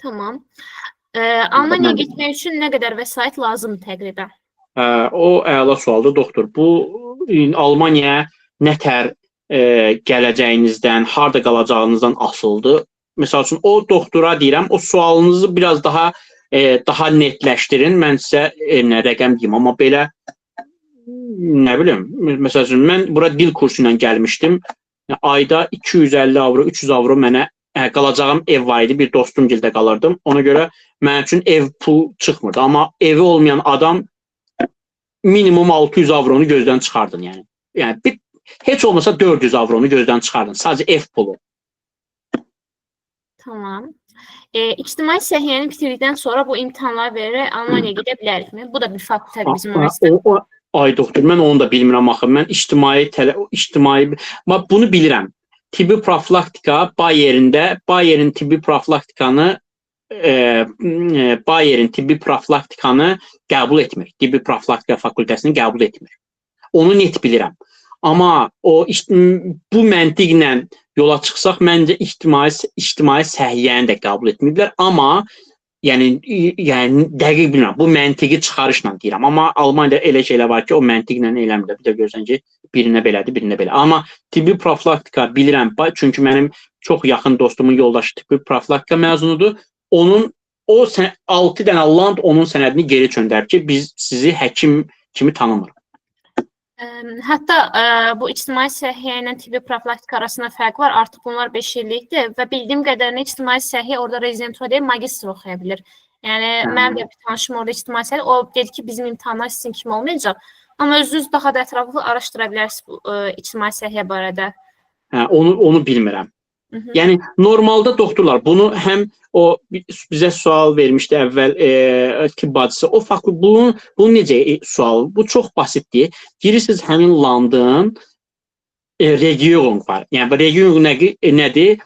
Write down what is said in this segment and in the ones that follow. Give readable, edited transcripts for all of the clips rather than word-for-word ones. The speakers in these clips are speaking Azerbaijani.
Tamam. Almanya'ya Mən, gitmək üçün nə qədər vəsait lazımdır təqribən? o əla sualdır, doktor. Bu Almaniyaya nə tər gələcəyinizdən, harda qalacağınızdan asılıdır. Məsəl üçün, o doktora deyirəm, o sualınızı biraz daha netləşdirin. Mən sizə nə rəqəm deyim, amma belə nə bilim, məsəl üçün, mən bura dil kursu ilə gəlmişdim. Ayda 250 avro, 300 avro mənə qalacağım ev var idi. Bir dostum gildə qalırdım. Ona görə mənim üçün ev pul çıxmırdı. Amma evi olmayan adam minimum 600 avronu gözdən çıxardın. Yəni heç olmasa 400 avronu gözdən çıxardın. Sadəcə ev pulu. Tamam. İctimai səhiyyəni bitirdikdən sonra bu imtahanları verərək Almanyaya gedə bilərikmi? Bu da bir faktor bizim üniversitədə. Ay doktor, mən onu da bilmirəm axı. Mən bunu bilirəm. Tibbi profilaktika Bayernin tibbi profilaktikanı qəbul etmir. Tibbi profilaktika fakültəsini qəbul etmir. Onu net bilirəm. Amma bu məntiqlə yola çıxsaq, məncə ictimai səhiyyəni də qəbul etməyiblər. Amma yəni dəqiq bilmirəm. Bu məntiqi çıxarışla deyirəm. Amma Almaniyada elə şeylər var ki, o məntiqlə eləmirlər. Bir də görürsən ki, birinə belədir, birinə belə. Amma tibbi profilaktika bilirəm. Çünki mənim çox yaxın dostumun yoldaşı tibbi profilaktika məzunudur. O 6 dənə land onun sənədini geri göndərib ki, biz sizi həkim kimi tanımırıq. Hətta bu ictimai səhiyyə ilə tibbi profilaktika arasında fərq var. Artıq bunlar 5 illikdir və bildiyim qədərilə ictimai səhiyyə orada rezidentura deyil, magistr oxuya bilir. Yəni, mənim də bir tanışım orada ictimai səhiyyə, o dedi ki, bizim imtahanlar sizin kimi olmayacaq. Amma özünüz daha da ətraflı araşdıra bilərsiniz ictimai səhiyyə barədə. Onu bilmirəm. Yəni, normalda doktorlar bunu həm o bizə sual vermişdi əvvəl tibb bacısı. Bunun necə sual? Bu çox basitdir. Girirsiniz həmin landın region var. Yəni, region nədir?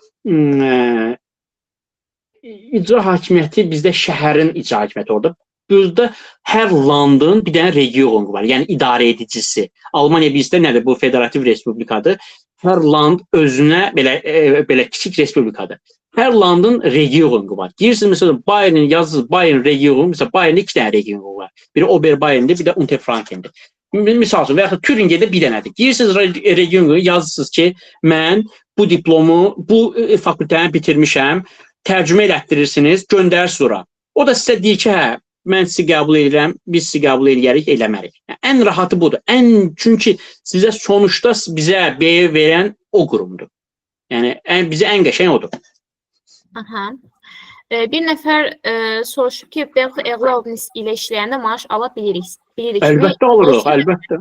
İcra hakimiyyəti bizdə şəhərin icra hakimiyyəti orada. Burada hər landın bir dənə region var. Yəni, idarə edicisi. Almaniya bizdə nədir? Bu federativ respublikadır. Hər land özünə belə kiçik respublikadır. Hər landın regionu var. Girirsiniz, məsələn, Bayernin yazısınız, Bayern regionu, məsələn, Bayernin 2 dənə regionu var. Biri Oberbayern'dir, bir də Unterfranken'dir. Misal üçün, və yaxud Türinge'də bir dənədir. Girirsiniz regionu, yazısınız ki, mən bu diplomu, bu fakültəni bitirmişəm, tərcümə elətdirirsiniz, göndərirsiniz ora. O da sizə deyir ki, hə, mən sizi qəbul edirəm, biz sizi qəbul edirik, eləmərik. Ən rahatı budur. Çünki sizə sonuçda bizə B verən o qurumdur. Yəni, bizə ən qəşəng odur. Bir nəfər soruşub ki, Belxi Eğlovnis ilə işləyəndə maaş ala bilirik. Əlbəttə alırıq, əlbəttə.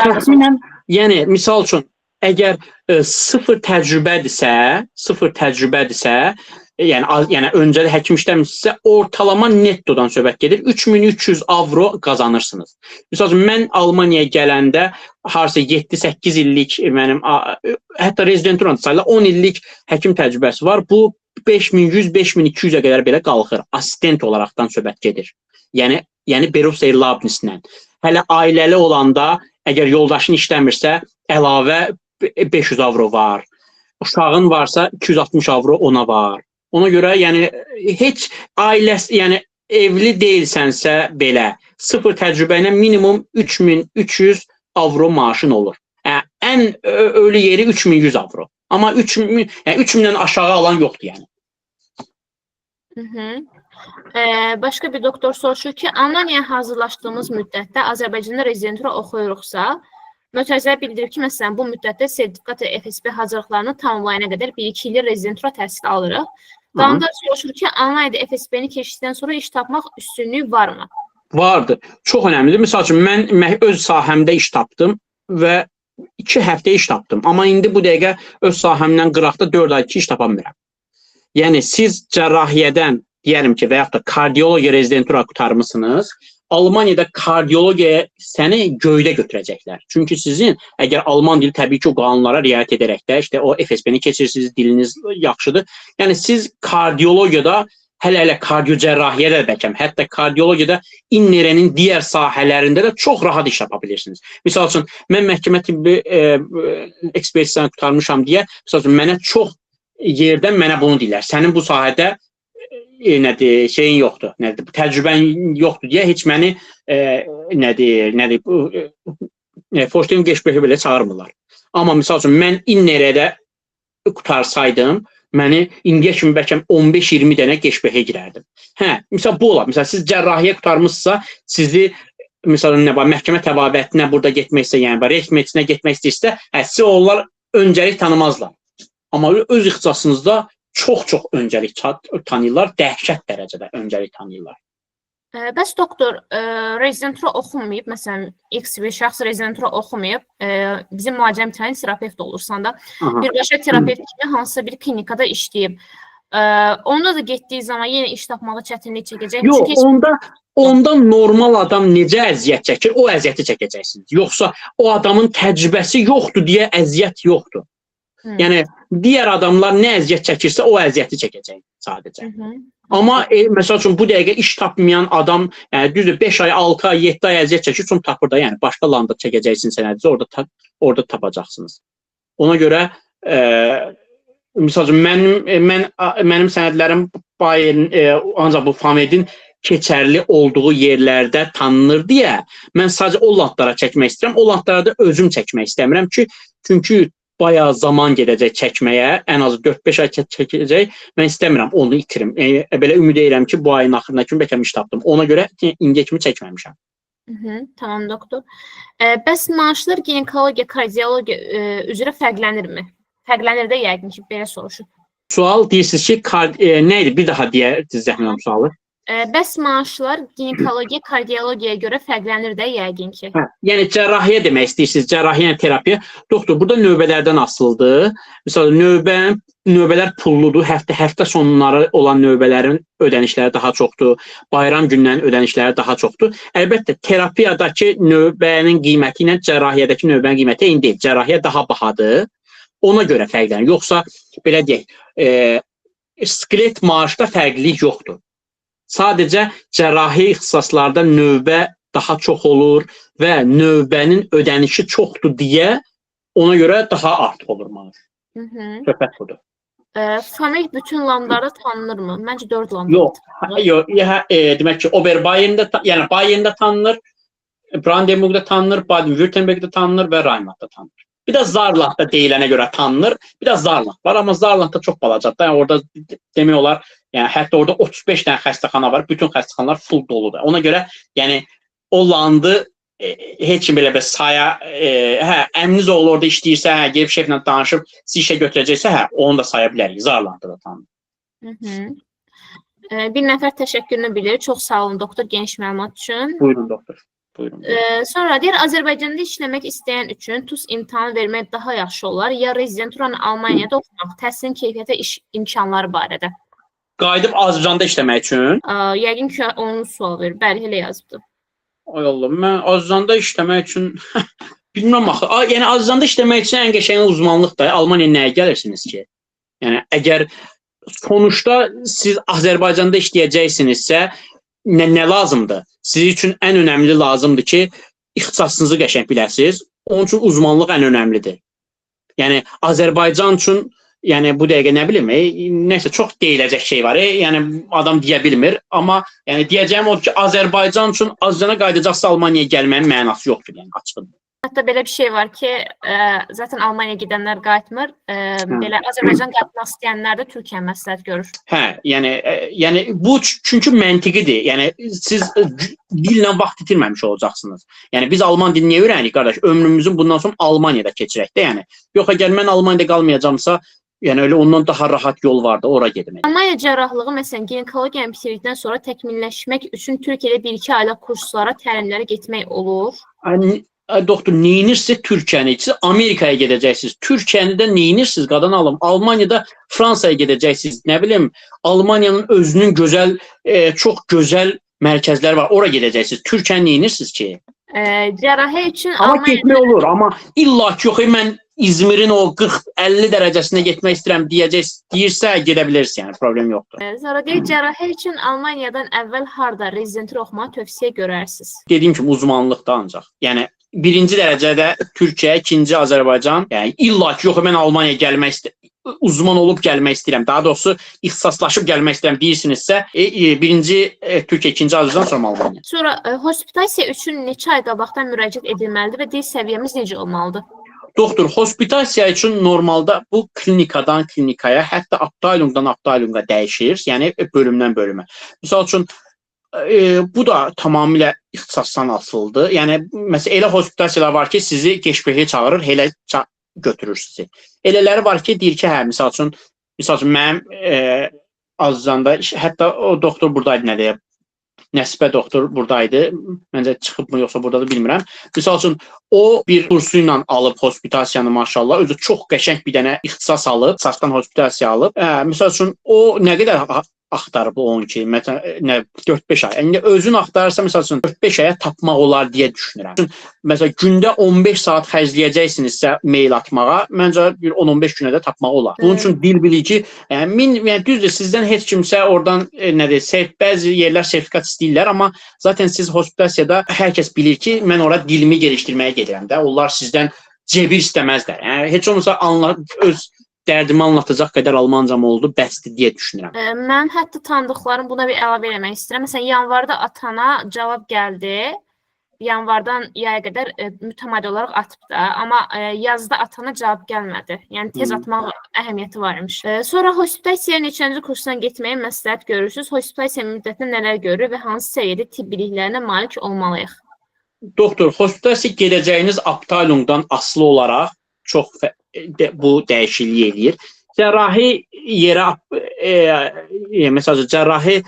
Təxminən, yəni, misal üçün, əgər sıfır təcrübədirsə, yəni öncədə həkim işləmişsə, ortalama nettodan söhbət gedir. 3300 avro qazanırsınız. Misal üçün, mən Almaniyaya gələndə harasa 7-8 illik mənim, hətta rezidenturan sayıla 10 illik həkim təcrübəsi var. Bu 5100-5200-ə qədər belə qalxır. Assistent olaraqdan söhbət gedir. Yəni Berufserlaubnislə. Hələ ailəli olanda, əgər yoldaşın işləmirsə, əlavə 500 avro var. Uşağın varsa 260 avro ona var. Ona görə, yəni, heç ailəsi, yəni, evli deyilsənsə belə, sıfır təcrübə ilə minimum 3300 avro maaşın olur. Ən ölü yeri 3100 avro. Amma 3000-dən aşağı alan yoxdur, yəni. Başqa bir doktor soruşur ki, Almaniyaya hazırlaşdığımız müddətdə Azərbaycanda rezidentura oxuyuruqsa, mütəzə bildirir ki, məsələn, bu müddətdə sertifikat FSB hazırlıqlarını tamamlayana qədər 1-2 illik rezidentura təhsili alırıq. Qanunda soruşur ki, Almaniyada FSB-ni keçdikdən sonra iş tapmaq üstünlüyü varmı? Vardır. Çox önəmlidir. Misal üçün, mən öz sahəmdə iş tapdım və 2 həftə iş tapdım. Amma indi bu dəqiqə öz sahəmdən qıraqda 4 ay ki, iş tapa bilmirəm. Yəni, siz cərrahiyyədən, deyərim ki, və yaxud da kardiologiya rezidentura qutarmısınız, Almaniyada kardiologiyaya səni göydə götürəcəklər. Çünki sizin, əgər Alman dili təbii ki, o qanunlara riayət edərək də, işte o FSB-ni keçirsiniz, diliniz yaxşıdır. Yəni, siz kardiologiyada, hələ kardiocərrahiyyədə də bəlkəm, hətta kardiologiyada İNNER'in digər sahələrində də çox rahat iş tapa bilirsiniz. Misal üçün, mən məhkəmə tibbi ekspertizasını qutarmışam deyə, misal üçün, mənə çox yerdən mənə bunu deyirlər. Sənin bu sahədə nədir, şeyin yoxdur, nədir, təcrübən yoxdur deyə heç məni nədir, Forşteyn Geçbexi belə çağırmırlar. Amma misal üçün mən İnnerədə qutarsaydım, məni indiyə kimi bəlkə 15-20 dənə Geçbexə girərdim. Hə, misal bu olar. Misal siz cərrahiyyə qurtarmışsa, sizi misal nə var, məhkəmə təbabətinə burada getmək istəyirsə, yəni reyk meclisinə getmək istəyirsə, sizi onlar öncəlik tanımazlar. Amma öz ixtisasınızda çox öncəlik tanıyırlar, dəhşət dərəcədə öncəlik tanıyırlar. Bəs doktor, rezidentura oxumayıb, məsələn, X bir şəxs rezidentura oxumayıb, bizim müalicə imtahanı terapevt olursan da, birbaşa terapevt kimi hansısa bir klinikada işləyib. Onda da getdiyi zaman yenə iş tapmağa çətinlik çəkəcək. Yox, onda normal adam necə əziyyət çəkir, o əziyyəti çəkəcəksiniz. Yoxsa o adamın təcrübəsi yoxdur deyə əziyyət yoxdur. Yəni, digər adamlar nə əziyyət çəkirsə, o əziyyəti çəkəcək sadəcə. Amma, məsəl üçün, bu dəqiqə iş tapmayan adam, yəni, düzdür, 5 ay, 6 ay, 7 ay əziyyət çəkir, sonra tapır da, yəni, başqa landa çəkəcəksiniz sənədizi, orada tapacaqsınız. Ona görə, misal üçün, mənim sənədlərim ancaq bu FAMED-in keçərli olduğu yerlərdə tanınır deyə, mən sadəcə o landlara çəkmək istəyirəm, o landlara da özüm çəkmək istəmirəm ki, çünki bayağı zaman gedəcək çəkməyə, ən az 4-5 ay çəkəcək, mən istəmirəm onu itirim. Belə ümid edirəm ki, bu ayın axırına kimi bəlkə iş tapdım. Ona görə indiyə kimi çəkməmişəm. Tamam, doktor. Bəs maaşlar ginekologiya, kardiologiya üzrə fərqlənirmi? Fərqlənir də yəqin ki, belə soruşur. Sual deyirsiniz ki, nə idi? Bir daha deyərsiniz zəhmət sualı. Bəs maaşlar ginekologiya, kardiologiyaya görə fərqlənir də yəqin ki. Yəni cərrahiyyə demək istəyirsiniz, cərrahiyyə terapiya. Doktor, burada növbələrdən asılıdır. Məsələn, növbələr pulludur. Həftə sonları olan növbələrin ödənişləri daha çoxdur. Bayram günlərinin ödənişləri daha çoxdur. Əlbəttə, terapiyadakı növbənin qiyməti ilə cərrahiyyədəki növbənin qiyməti eyni deyil. Cərrahiyyə daha bahadır. Ona görə fərqlənir. Yoxsa, belə deyək, skelet maaşda fərqlilik yoxdur. Sadəcə cərrahi ixtisaslarda növbə daha çox olur və növbənin ödənişi çoxdur deyə ona görə daha artıq olur maaş. Söhbət budur. FAMED bütün landlarda tanınırmı? Məncə 4 landlarda tanınır. Yox, demək ki, Oberbayern'da, yəni Bayern'da tanınır, Brandenburg'da tanınır, Baden-Württemberg'də tanınır və Rheinlandda tanınır. Bir də Saarlandda deyilənə görə tanınır, bir də Saarland var, amma Saarlandda çox balacadır. Yəni orada demək olar, yəni hətta orada 35 dənə xəstəxana var, bütün xəstəxanalar full doludur. Ona görə, yəni o landı heç kim belə bir saya, əminiz oğlu orada işləyirsə, gelib şeflə danışıb, siz işə götürəcəksə, onu da saya bilərik. Saarlandda da tanınır. Bir nəfər təşəkkürünü bilir. Çox sağ olun, doktor, geniş məlumat üçün. Buyurun, doktor. Sonra deyir, Azərbaycanda işləmək istəyən üçün TUS imtahanı vermək daha yaxşı olar, ya rezidenturanı Almaniyada oxumaq, təhsilin keyfiyyəti, iş imkanları barədə. Qayıdıb Azərbaycanda işləmək üçün? Yəqin ki, onun sual verir. Bəli, elə yazıbdır. Ay Allah, mən Azərbaycanda işləmək üçün bilmirəm axı. Yəni Azərbaycanda işləmək üçün ən qəşəng uzmanlıqdır. Almaniya nəyə gəlirsiniz ki? Yəni əgər sonuçda siz Azərbaycanda işləyəcəksinizsə, nə lazımdır? Sizin üçün ən önəmli lazımdır ki, ixtisasınızı qəşəng biləsiniz. Onun üçün uzmanlıq ən önəmlidir. Yəni Azərbaycan üçün, yəni bu dəqiqə nə bilim, nəsə çox deyiləcək şey var. Yəni adam deyə bilmir, amma yəni deyəcəyim odur ki, Azərbaycan üçün Azərbaycana qayıdacaqsa Almaniyaya gəlməyin mənası yoxdur, yəni açıqdır. Hətta belə bir şey var ki, zaten Almaniyaya gedənlər qayıtmır, belə Azərbaycan qayıtmaq istəyənlər də Türkiyə məsləhət görür. Hə, yəni bu çünki məntiqidir. Yəni siz dillə vaxt itirməmiş olacaqsınız. Yəni biz alman dilini niyə öyrənirik qardaş? Ömrümüzün bundan sonra Almaniyada keçirək də, yəni. Yox, əgər mən Almaniyada qalmayacağamsa, yəni öyle ondan daha rahat yol vardı, ora gedmək. Almaniya cərrahlığı məsələn ginekologiyanı bitirdikdən sonra təkmilləşmək üçün Türkiyədə 1-2 aylıq kurslara, təlimlərə getmək olur. Doktor, neyinirsiz Türkiyəni? Siz Amerikaya gedəcəksiniz. Türkiyədə neyinirsiniz qadan alım? Almaniyada Fransaya gedəcəksiniz. Nə bilim, Almaniyanın özünün gözəl, çox gözəl mərkəzləri var. Ora gedəcəksiniz. Türkiyəni neyinirsiniz ki? Cərrahə üçün Amma getmək olur. Amma illa ki, yox, mən İzmirin o 40-50 dərəcəsində getmək istəyirəm deyirsə, gedə bilirsiniz. Yəni, problem yoxdur. Sonra deyək, cərrahə üçün Almaniyadan əvvəl harda rezidentura oxumağı tövsiyə görərsiniz? Dediyim kimi, uzmanlıqda ancaq. Yəni, birinci dərəcədə Türkiyə, ikinci Azərbaycan. Yəni illa ki, yox, mən Almaniyaya gəlmək istəyirəm. uzman olub gəlmək istəyirəm. Daha doğrusu ixtisaslaşıb gəlmək istəyirəm deyirsinizsə, birinci Türkiyə, ikinci Azərbaycan, sonra Almaniya. Sonra hospitasiya üçün neçə ay qabaqdan müraciət edilməlidir və dil səviyyəmiz necə olmalıdır? Doktor, hospitasiya üçün normalda bu klinikadan klinikaya, hətta aptaylungdan aptaylunga dəyişir, yəni bölümdən bölümə. Misal üçün, bu da tamamilə ixtisasdan asılıdır. Yəni, məsələn, elə hospitasiyalar var ki, sizi keşbehli çağırır, elə götürür sizi. Elələri var ki, deyir ki, hə, misal üçün mənim Azərbaycanda, hətta o doktor buradaydı, nə deyək, Nəsibə doktor buradaydı. Məncə çıxıb mı, yoxsa buradadır, bilmirəm. Misal üçün, o bir kursu ilə alıb hospitasiyanı maşallah, özü çox qəşəng bir dənə ixtisas alıb, ixtisasdan hospitasiya alıb. Misal üçün, o nə qədər axtarıb o 12, 4-5 ay. Yəni, özün axtarırsa, misal üçün, 4-5 aya tapmaq olar deyə düşünürəm. Məsələn, gündə 15 saat xərcləyəcəksinizsə mail atmağa, məncə bir 10-15 günə də tapmaq olar. Bunun üçün dil bilici, yəni düzdür, sizdən heç kimsə oradan, bəzi yerlər sertifikat istəyirlər, amma zaten siz hospitasiyada hər kəs bilir ki, mən ora dilimi gelişdirməyə gedirəm də, onlar sizdən cebir istəməzlər. Yəni, heç olmasa öz dərdimi anlatacaq qədər Almancam oldu, bəsdir deyə düşünürəm. Mən hətta tanıdıqlarım buna bir əlavə eləmək istəyirəm. Məsələn, yanvarda atana cavab gəldi. Yanvardan yaya qədər mütəmadi olaraq atıb da, amma yazda atana cavab gəlmədi. Yəni tez atmaq əhəmiyyəti var imiş. Sonra hospitasiya neçənci kursdan getməyə məsləhət görürsünüz? Hospitasiya müddətində nələr görür və hansı səviyyədə tibb biliklərinə malik olmalıyıq? Doktor, hospitasiya gedəcəyiniz aptaylungdan asılı olaraq çox bu dəyişikliyi eləyir. Cərrahi yerə, məsələn, cərrahi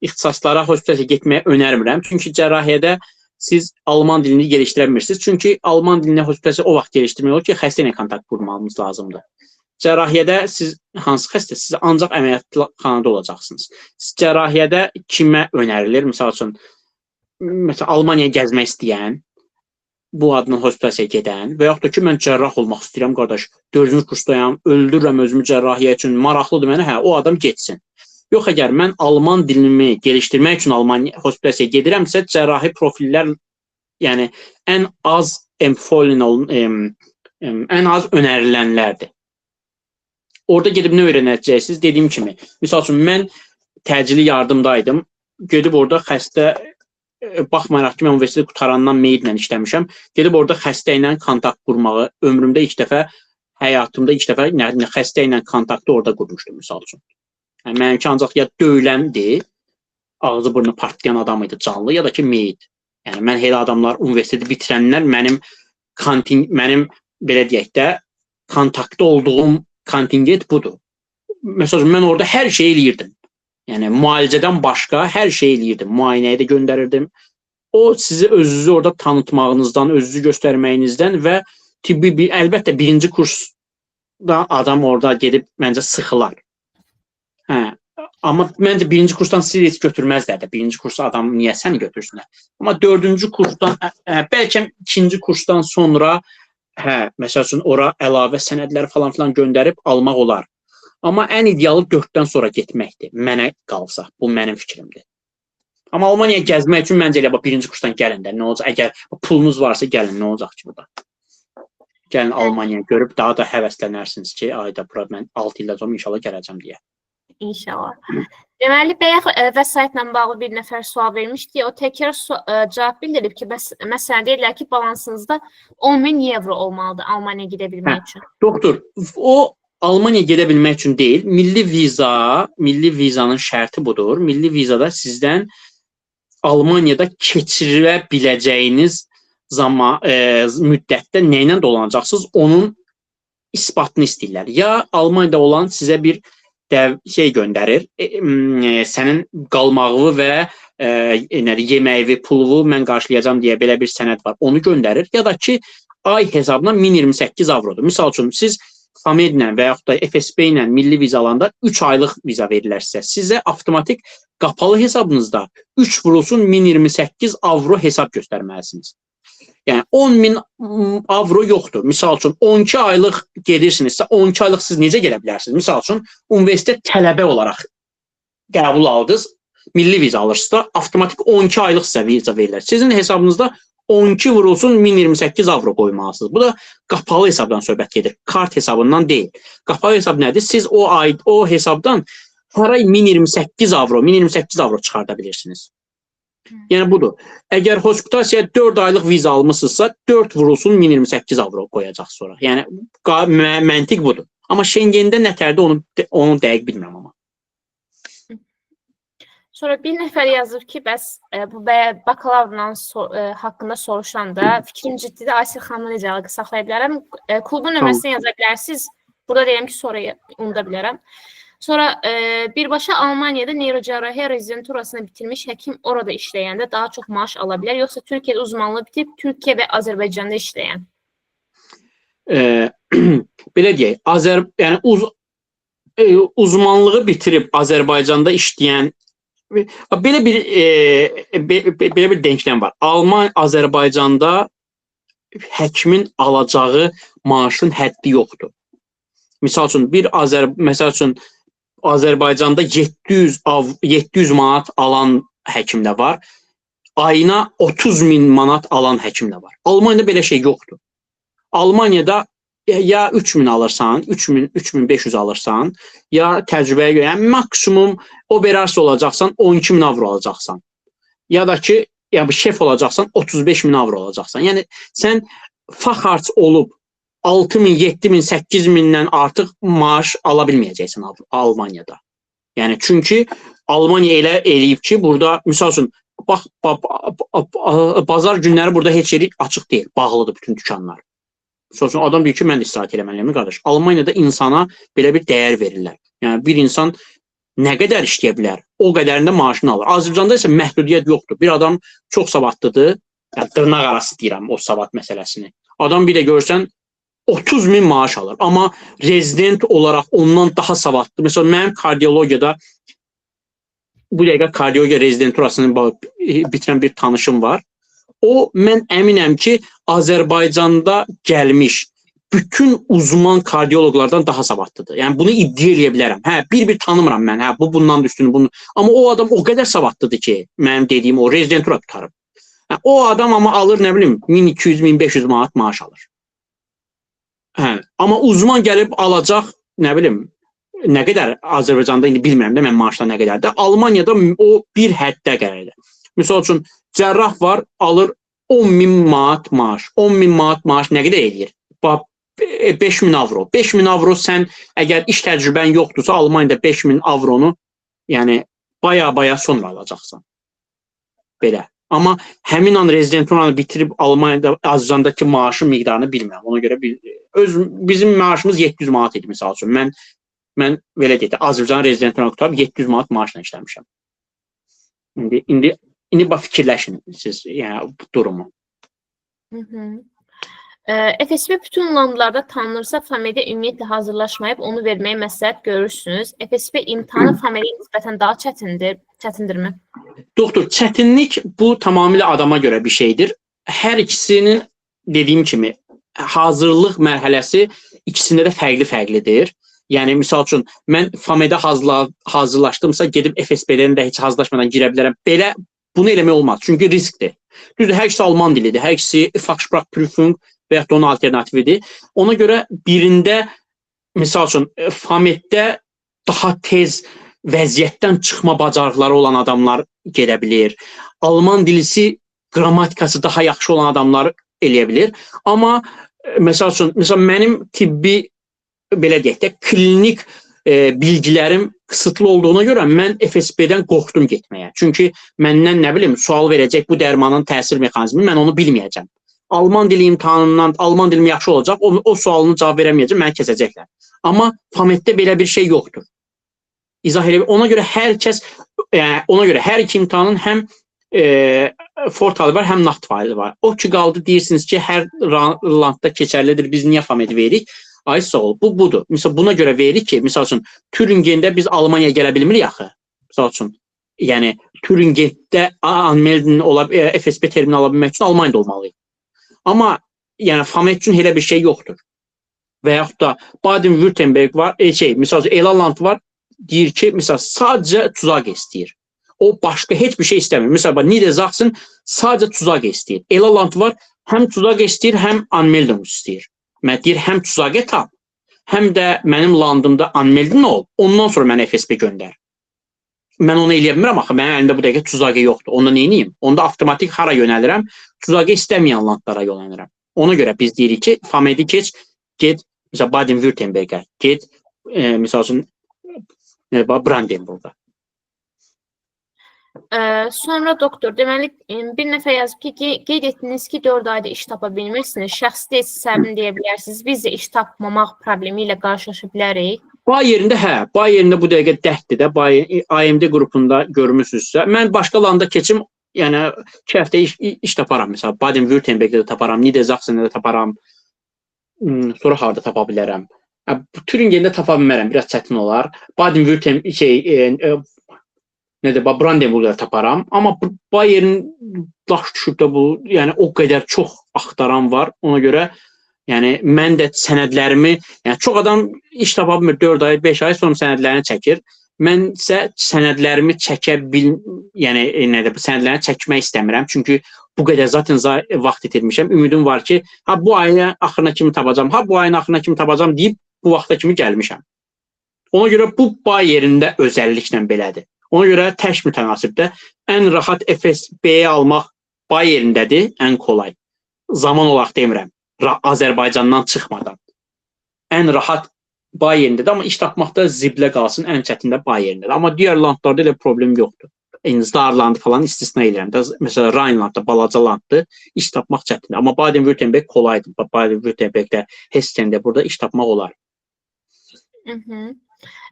ixtisaslara hospitasiya getməyə önərmirəm. Çünki cərrahiyyədə siz Alman dilini gelişdirə bilirsiniz. Çünki Alman dilini hospitasiya o vaxt gelişdirmək olur ki, xəstə ilə kontakt qurmağımız lazımdır. Cərrahiyyədə siz hansı xəstə? Siz ancaq əməliyyatxanada olacaqsınız. Siz cərrahiyyədə kimə önərilir? Məsəl üçün, Almaniyaya gəzmək istəyən, bu adına hospitasiyaya gedən və yaxud da ki, mən cərrah olmaq istəyirəm, qardaş, 4-cü kursdayam, öldürürəm özümü cərrahiyyə üçün, maraqlıdır mənə, hə, o adam getsin. Yox, əgər mən Alman dilimi gelişdirmək üçün Almaniya hospitasiyaya gedirəmsə, cərrahi profillər, yəni ən az ən az önerilənlərdir. Orada gedib nə öyrənəcəksiniz? Dediyim kimi, misal üçün, mən təcili yardımdaydım, gedib orada xəstə, baxmayaraq ki, mən universiteti qutarandan meydlə işləmişəm, gedib orada xəstə ilə kontakt qurmağı, ömrümdə ilk dəfə, həyatımda ilk dəfə xəstə ilə kontaktı orada qurmuşdum, misal üçün. Yəni, mənimki ancaq ya döyüləndir, ağzı burnu partlayan adam idi canlı, ya da ki, meyd. Yəni, mən elə adamlar, universiteti bitirənlər, mənim, belə deyək də, kontaktda olduğum kontingent budur. Məsələn, mən orada hər şey eləyirdim. Yəni, müalicədən başqa hər şey eləyirdim. Müayinəyə də göndərirdim. O, sizi özünüzü orada tanıtmağınızdan, özünüzü göstərməyinizdən və tibbi, əlbəttə, birinci kursda adam orada gedib, məncə, sıxılar. Hə, amma məncə, birinci kursdan sizi heç götürməzlər də. Birinci kursa adam niyə səni götürsünlər? Amma 4-cü kursdan, bəlkə ikinci kursdan sonra, məsəl üçün, ora əlavə sənədləri falan filan göndərib almaq olar. Amma ən idealı 4-dən sonra getməkdir, mənə qalsa. Bu mənim fikrimdir. Amma Almaniyaya gəzmək üçün məncə elə birinci kursdan gəlin də, nə olacaq? Əgər pulunuz varsa gəlin, nə olacaq ki burada? Gəlin Almaniyaya görüb daha da həvəslənərsiniz ki, ayda bura mən 6 ildə sonra inşallah gələcəm deyə. İnşallah. Deməli, bayaq vəsaitlə bağlı bir nəfər sual vermişdi. O təkrar cavab bildirib ki, məsələn, deyirlər ki, balansınızda 10.000 evro olmalıdır Almaniyaya gedə bilmək üçün. Doktor, o Almaniyaya gedə bilmək üçün deyil, milli vizanın şərti budur. Milli vizada sizdən Almaniyada keçirə biləcəyiniz müddətdə nə ilə dolanacaqsınız, onun isbatını istəyirlər. Ya Almaniyada olan sizə bir şey göndərir, sənin qalmağı və yeməyi, pulu mən qarşılayacağım deyə belə bir sənəd var, onu göndərir. Ya da ki, ay hesabına 1028 avrodur. Misal üçün, siz FAMED ilə və yaxud da FSB ilə milli viza alanda 3 aylıq viza verirlər sizə avtomatik qapalı hesabınızda 3 vurulsun 1028 avro hesab göstərməlisiniz. Yəni 10.000 avro yoxdur. Misal üçün 12 aylıq gedirsinizsə 12 aylıq siz necə gələ bilərsiniz? Misal üçün universitet tələbə olaraq qəbul aldınız, milli viza alırsınızsa avtomatik 12 aylıq sizə viza verirlər. Sizin hesabınızda 12 vurulsun 1028 avro qoymalısınız. Bu da qapalı hesabdan söhbət gedir. Kart hesabından deyil. Qapalı hesab nədir? Siz o hesabdan hər ay 1028 avro çıxarda bilirsiniz. Yəni budur. Əgər hospitasiyaya 4 aylıq viza almışsınızsa 4 vurulsun 1028 avro qoyacaq sonra. Yəni məntiq budur. Amma Şengendə nətərdə onu dəqiq bilmirəm amma. Sonra bir nəfər yazır ki, bəs bu bakalavrla haqqında soruşanda fikrim ciddidir. Aysel xanımla necə əlaqə saxlaya bilərəm? Klubun nömrəsini yaza bilərsiniz. Burada deyirəm ki, sonra unuda bilərəm. Sonra birbaşa Almaniyada neyrocərrahiyyə rezidenturasını bitirmiş həkim orada işləyəndə daha çox maaş ala bilər, yoxsa Türkiyədə uzmanlığı bitib Türkiyə və Azərbaycanda işləyən? Belə deyək, yəni uzmanlığı bitirib Azərbaycanda işləyən belə bir denkləm var. Azərbaycanda həkimin alacağı maaşın həddi yoxdur. Misal üçün, Azərbaycanda 700 manat alan həkim də var. Ayına 30.000 manat alan həkim də var. Almaniyada belə şey yoxdur. Almaniyada ya 3.000 alırsan, 3.500 alırsan, ya təcrübəyə görə, yəni maksimum operasiya olacaqsan 12.000 avro alacaqsan. Ya da ki, şef olacaqsan 35.000 avro alacaqsan. Yəni sən faxarc olub 6.000, 7.000, 8.000-dən artıq maaş ala bilməyəcəksən Almaniyada. Yəni çünki Almaniya elə eləyib ki, burada misal üçün bax bazar günləri burada heç yeri açıq deyil, bağlıdır bütün dükanlar. Sonra adam deyir ki, mən də istirahət eləməliyəm, qardaş. Almaniyada insana belə bir dəyər verirlər. Yəni bir insan nə qədər işləyə bilər, o qədərində maaşını alır. Azərbaycanda isə məhdudiyyət yoxdur. Bir adam çox savadlıdır, yəni dırnaq arası deyirəm o savad məsələsini. Adam bir də görsən 30.000 maaş alır. Amma rezident olaraq ondan daha savadlı. Məsələn, mənim kardiologiyada bu dəqiqə kardiologiya rezidenturasını bitirən bir tanışım var. O, mən əminəm ki, Azərbaycanda gəlmiş bütün uzman kardioloqlardan daha savadlıdır. Yəni, bunu iddia eləyə bilərəm. Bir tanımıram mən, bu bundan üstünü, bunu. Amma o adam o qədər savadlıdır ki, mənim dediyim o rezidentura tutarım. O adam amma alır, nə bilim, 1200-1500 manat maaş alır. Amma uzman gəlib alacaq, nə bilim, nə qədər Azərbaycanda indi bilmirəm də mən maaşda nə qədərdir. Almaniyada o bir həddə qədərdir. Misal üçün, cərrah var, alır 10.000 manat maaş. 10.000 manat maaş nə qədər eləyir? 5.000 avro. 5.000 avro sən, əgər iş təcrübən yoxdursa, Almaniyada 5.000 avronu, yəni, baya sonra alacaqsan. Belə. Amma həmin an rezidenturanı bitirib Almaniyada Azərbaycandakı maaşın miqdarını bilmirəm. Ona görə bizim maaşımız 700 manat idi, misal üçün. Mən belə deyək, Azərbaycan rezidenturanı qutarıb 700 manat maaşla işləmişəm. İndi fikirləşin siz yəni, bu durumu. FSB bütün landlarda tanınırsa, familiyə ümumiyyətlə hazırlaşmayıb onu verməyə məsləhət görürsünüz. FSB imtahanı familiyə nisbətən daha çətindirmi? Doktor, çətinlik bu tamamilə adama görə bir şeydir. Hər ikisinin dediyim kimi hazırlıq mərhələsi ikisində də fərqli-fərqlidir. Yəni, misal üçün, mən FAMED-ə hazırlaşdımsa, gedib FSB-dən də heç hazırlaşmadan girə bilərəm. Belə, bunu eləmək olmaz. Çünki riskdir. Düzdür, hər ikisi Alman dilidir. Hər ikisi Fachsprachprüfung və yaxud da onun alternatividir. Ona görə birində, misal üçün, FAMED-də daha tez vəziyyətdən çıxma bacarıqları olan adamlar gedə bilir. Alman dilisi, qrammatikası daha yaxşı olan adamlar eləyə bilir. Amma, misal üçün, mənim tibbi belə deyək də, klinik bilgilərim qısıtlı olduğuna görə mən FSB-dən qorxdum getməyə. Çünki məndən, nə bilim, sual verəcək bu dərmanın təsir mexanizmi, mən onu bilməyəcəm. Alman dili imtahanından, Alman dilim yaxşı olacaq, o sualını cavab verəməyəcəm, məni kəsəcəklər. Amma FAMED-də belə bir şey yoxdur. İzah elə, ona görə hər iki imtahanın həm fortalı var, həm nachtvalı var. O ki, qaldı deyirsiniz ki, hər landda keçərlidir, biz niyə FAMED veririk? Ay sağ ol, bu budur. Misal buna görə veririk ki, misal üçün Türingendə biz Almaniyaya gələ bilmirik axı. Misal üçün, yəni Türingendə anmeldin FSB termini ala bilmək üçün Almaniyada olmalıyıq. Amma yəni FAMED üçün elə bir şey yoxdur. Və yaxud da Baden-Württemberg var, misal üçün Elaland var, deyir ki, misal sadəcə tuzaq istəyir. O başqa heç bir şey istəmir. Məsələn, Niedersachsen sadəcə Zusage istəyir. Elaland var, həm Zusage istəyir, həm Anmeldung istəyir. Mən deyir, həm Zusage tap, həm də mənim landımda Anmeldung ol, ondan sonra mənə FSB göndər. Mən onu eləyə bilmirəm axı, mənim əlimdə bu dəqiqə Zusage yoxdur. Onda neyniyim? Onda avtomatik hara yönəlirəm? Zusage istəməyən landlara yönəlirəm. Ona görə biz deyirik ki, Famedi keç, get, məsələn, Baden-Württembergə, get, məsəl üçün, Brandenburg'a. Sonra doktor, deməli, bir nəfər yazıb ki, qeyd etdiniz ki, 4 ayda iş tapa bilmirsiniz, şəxsi deyil səbəbini deyə bilərsiniz, biz də iş tapmamaq problemi ilə qarşılaşa bilərik. Bay yerində bu dəqiqə dəhddir də, AMD qrupunda görmüsünüzsə, mən başqa landa keçim, yəni 2 həftə iş taparam, məsələn, Baden-Württembergdə də taparam, Niedersachsen'də də taparam, sonra harada tapa bilərəm. Türingendə tapa bilmərəm, biraz çətin olar. Baden-Württemberg, Brandenburg'da taparam, amma Bayern daş düşüb də bu, yəni o qədər çox axtaran var, ona görə yəni mən də sənədlərimi, yəni çox adam iş tapa bilmir 4 ay, 5 ay sonra sənədlərini çəkir. Mən isə sənədlərimi sənədlərini çəkmək istəmirəm, çünki bu qədər zaten vaxt itirmişəm. Ümidim var ki, bu ayın axırına kimi tapacam, deyib bu vaxta kimi gəlmişəm. Ona görə bu Bayern'də özəlliklə belədir. Ona görə tək mütənasibdə ən rahat FSB-yə almaq Bayern'dədir, ən kolay. Zaman olaraq demirəm, Azərbaycandan çıxmadan. Ən rahat Bayern'dədir, amma iş tapmaqda ziblə qalsın, ən çətin də Bayern'dədir. Amma digər landlarda elə problem yoxdur. Starlandı falan istisna edirəm. Məsələn, Rheinlandda, balaca landdır, iş tapmaq çətindir. Amma Baden-Württemberg kolaydır. Baden-Württembergdə, Hessen'də burada iş tapmaq olar.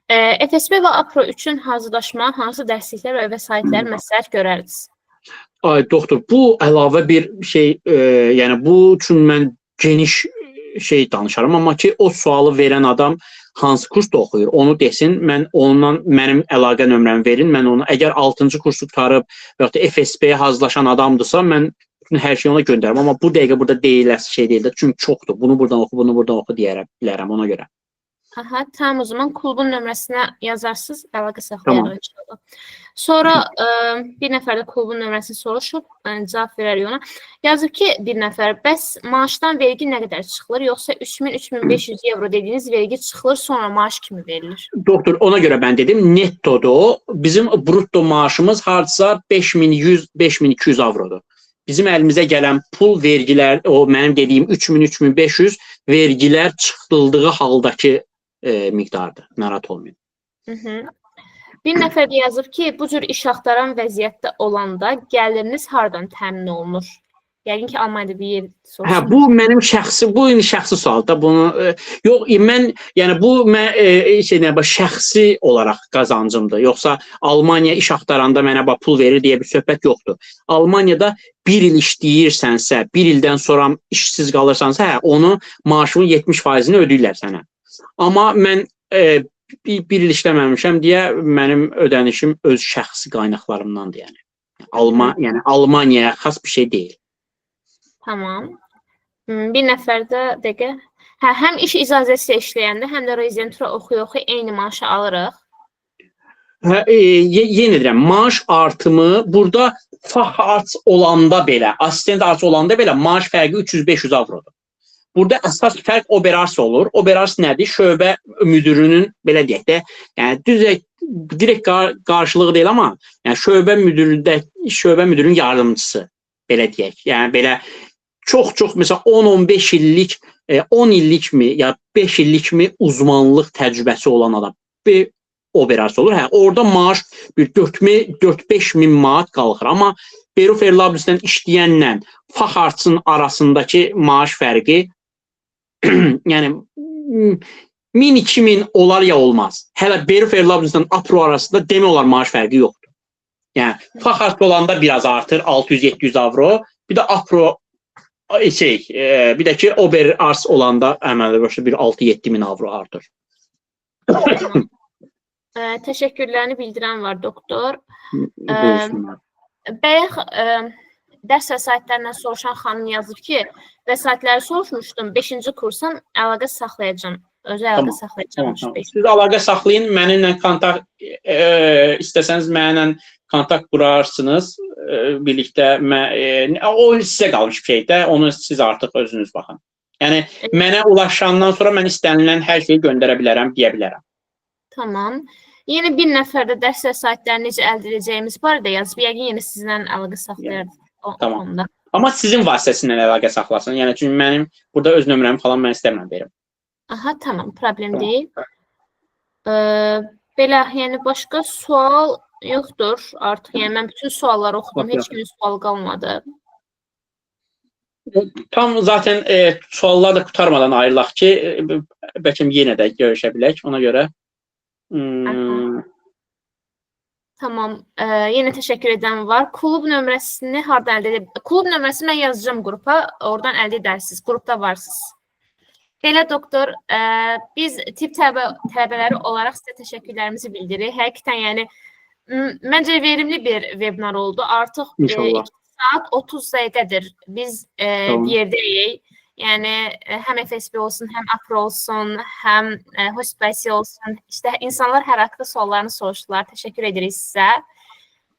FSB və APRO üçün hazırlaşma, hansı dərsliklər və vəsaitlər məsləhət görərdiniz? Ay doktor, bu əlavə bir şey, yəni bu üçün mən geniş şey danışarım, amma ki o sualı verən adam hansı kursda oxuyur, onu desin, mən ondan mənim əlaqə nömrəmi verin, mən onu əgər 6-cı kursu tutarıb və ya da FSB-yə hazırlaşan adamdırsa, mən hər şeyi ona göndərim, amma bu dəqiqə burada deyiləsi şey deyil də, çünki çoxdur, bunu buradan oxu deyərəm, bilərəm ona görə. Aha, tamam, o zaman klubun nömrəsinə yazarsınız, əlaqə saxlayarıq inşallah. Sonra bir nəfər də klubun nömrəsini soruşub, cavab verərik ona. Yazıb ki, bir nəfər, bəs maaşdan vergi nə qədər çıxılır, yoxsa 3000-3500 evro dediğiniz vergi çıxılır, sonra maaş kimi verilir? Doktor, ona görə mən dedim, nettodur. Bizim brutto maaşımız hardasa 5100-5200 avrodur. Bizim əlimizə gələn pul vergilər, o mənim dediyim 3000-3500 vergilər çıxdıldığı haldakı miqdardır, narahat olmayın. Bir nəfər yazıb ki, bu cür iş axtaran vəziyyətdə olanda gəliriniz hardan təmin olunur? Yəqin ki, Almaniyada bir yer soruşun. Bu mənim şəxsi sualdır. Yox, mən yəni bu şəxsi olaraq qazancımdır. Yoxsa Almaniya iş axtaranda mənə pul verir deyə bir söhbət yoxdur. Almaniyada bir il işləyirsənsə, bir ildən sonra işsiz qalırsansa, onu maaşının 70%-ni ödəyirlər sənə. Amma mən bir il işləməmişəm deyə mənim ödənişim öz şəxsi qaynaqlarımdandır. Yəni Almaniyaya xas bir şey deyil. Tamam. Bir nəfər də dəqiqə. Həm iş icazəsi işləyəndə, həm də rezidentura oxuya-oxuya eyni maaşı alırıq. Yenə deyirəm, maaş artımı burada fach arts olanda belə, assistent arts olanda belə maaş fərqi 300-500 avrodur. Burada əsas fərq oberars olur. Oberars nədir? Şöbə müdürünün, belə deyək də, yəni direkt qarşılığı deyil, amma yəni şöbə müdürünün yardımcısı, belə deyək. Yəni belə çox, məsələn 10-15 illik, 10 illik mi, ya 5 illik mi uzmanlıq təcrübəsi olan adam bir operasyon olur. Orada maaş bir 4-5 min manat qalxır. Amma Beruf Erlablis'dən işləyənlə fach artsın arasındakı maaş fərqi yəni 1000-2000 olar ya olmaz. Hələ Beruf Erlablis'dən APRO arasında demək olar maaş fərqi yoxdur. Yəni fach arts olanda biraz artır, 600-700 avro. Bir də APRO bir də ki Ober Ars olanda əmələ başda bir 6-7 min avro artır. Təşəkkürlərini bildirən var doktor. Bayaq dərs vəsaitlərindən soruşan xanım yazıb ki, vəsaitləri soruşmuşdum, 5-ci kursdan əlaqə saxlayacağım. özü əlaqə Tamam. saxlayacağım. Tamam. Siz əlaqə saxlayın, mənimlə kontakt istəsəniz mənimlə kontakt qurarsınız. Birlikdə o sizə qalmış bir şey də, onu siz artıq özünüz baxın. Yəni mənə ulaşandan sonra mən istənilən hər şeyi göndərə bilərəm, deyə bilərəm. Tamam. Yeni bir nəfər də dərs vəsaitlərini necə əldə edəcəyimiz barədə yazıb, yəqin yeni sizlə əlaqə saxlayarıq o Tamam. konuda. Amma sizin vasitəsindən əlaqə saxlasın. Yəni çünki mənim burada öz nömrəmi falan mən istəmirəm verim. Aha, tamam, problem deyil. Belə, yəni başqa sual yoxdur artıq. Yəni mən bütün sualları oxudum, heç kimin sualı qalmadı. Tam zaten suallar da qurtarmadan ayrılaq ki, bəlkə yenə də görüşə bilək. Ona görə Tamam. Yenə təşəkkür edən var. Klub nömrəsini harda əldə edib? Klub nömrəsini mən yazacağım qrupa. Oradan əldə edərsiniz. Qrupda varsınız. Belə doktor, biz tibb tələbələri olaraq sizə təşəkkürlərimizi bildiririk. Həqiqətən, yəni məncə verimli bir webinar oldu. Artıq 2 saat 30 dəqiqədir biz bir yerdəyik. Yəni həm FSB olsun, həm APRO olsun, həm Hospice olsun. İşte insanlar hər haqda suallarını soruşdular. Təşəkkür edirik sizə.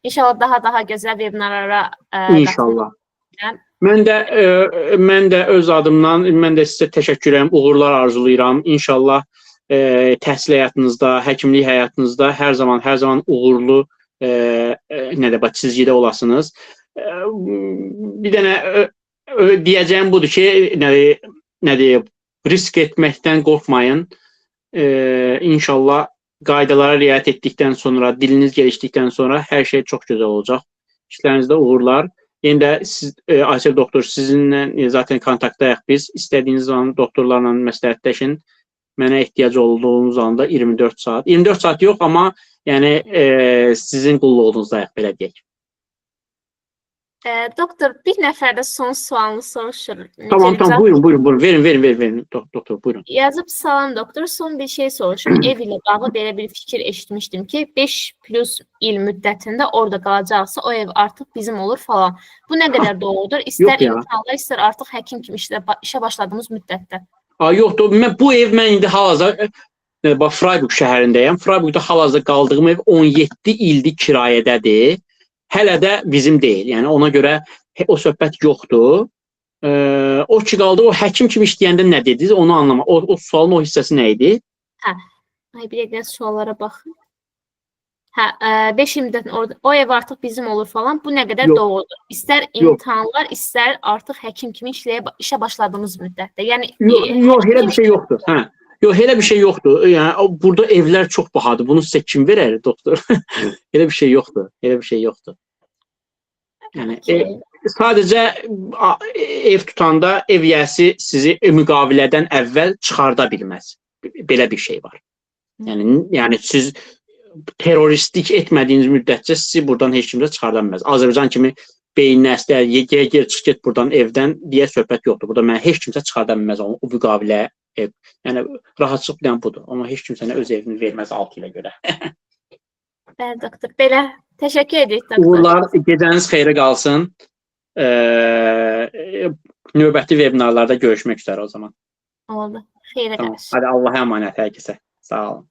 İnşallah daha gözəl webinarlara İnşallah. Mən də öz adımdan mən də sizə təşəkkür edirəm, uğurlar arzulayıram. İnşallah təhsil həyatınızda, həkimlik həyatınızda hər zaman uğurlu çizgidə olasınız. Bir dənə deyəcəyim budur ki, risk etməkdən qorxmayın. İnşallah qaydalara riayət etdikdən sonra, diliniz gelişdikdən sonra hər şey çox gözəl olacaq. İşlərinizdə uğurlar. Yenə də siz, Aysel doktor, sizinlə zaten kontaktdayıq biz. İstədiyiniz zaman doktorlarla məsləhətləşin. Mənə ehtiyac olduğunuz anda 24 saat. 24 saat yox, amma yəni sizin qulluğunuzdayıq, belə deyək. Doktor, bir nəfər də son sualını soruşur. Tamam, buyurun. Verin, doktor, buyurun. Yazıb, salam doktor, son bir şey soruşum. Ev ilə bağlı belə bir fikir eşitmişdim ki, 5+ il müddətində orada qalacaqsa, o ev artıq bizim olur falan. Bu nə qədər doğrudur? İstər imtahanlar, istər artıq həkim kimi işə başladığımız müddətdə. Yoxdur, bu ev mən indi hal-hazırda Freiburg şəhərindəyəm. Freiburgda hal-hazırda qaldığım ev 17 ildir kirayədədir. Hələ də bizim deyil. Yəni ona görə o söhbət yoxdur. O ki qaldı, o həkim kimi işləyəndə nə dediniz? Onu anlama. O sualın o hissəsi nə idi? Bir dəqiqə suallara baxın. 5 il müddətində o ev artıq bizim olur falan. Bu nə qədər doğrudur? İstər imtahanlar, istər artıq həkim kimi işə başladığımız müddətdə. Yəni yox, elə bir şey yoxdur. Yox, elə bir şey yoxdur. Yəni burada evlər çox bahadır. Bunu sizə kim verər, doktor? Elə bir şey yoxdur. Yəni sadəcə ev tutanda ev yiyəsi sizi müqavilədən əvvəl çıxarda bilməz. Belə bir şey var. Yəni siz terroristlik etmədiyiniz müddətcə sizi buradan heç kimsə çıxarda bilməz. Azərbaycan kimi beyninə əslər, gel çıx get buradan evdən deyə söhbət yoxdur. Burada mənə heç kimsə çıxarda bilməz o müqavilə. Yəni rahatçılıq bilən budur. Amma heç kimsə öz evini verməz 6 ilə görə. Bəli, doktor. Belə təşəkkür edirik, doktor. Uğurlar, gecəniz xeyrə qalsın. Növbəti webinarlarda görüşmək üzrə o zaman. Oldu. Xeyrə qalsın. Hadi Allah'a əmanət hər kəsə. Sağ olun.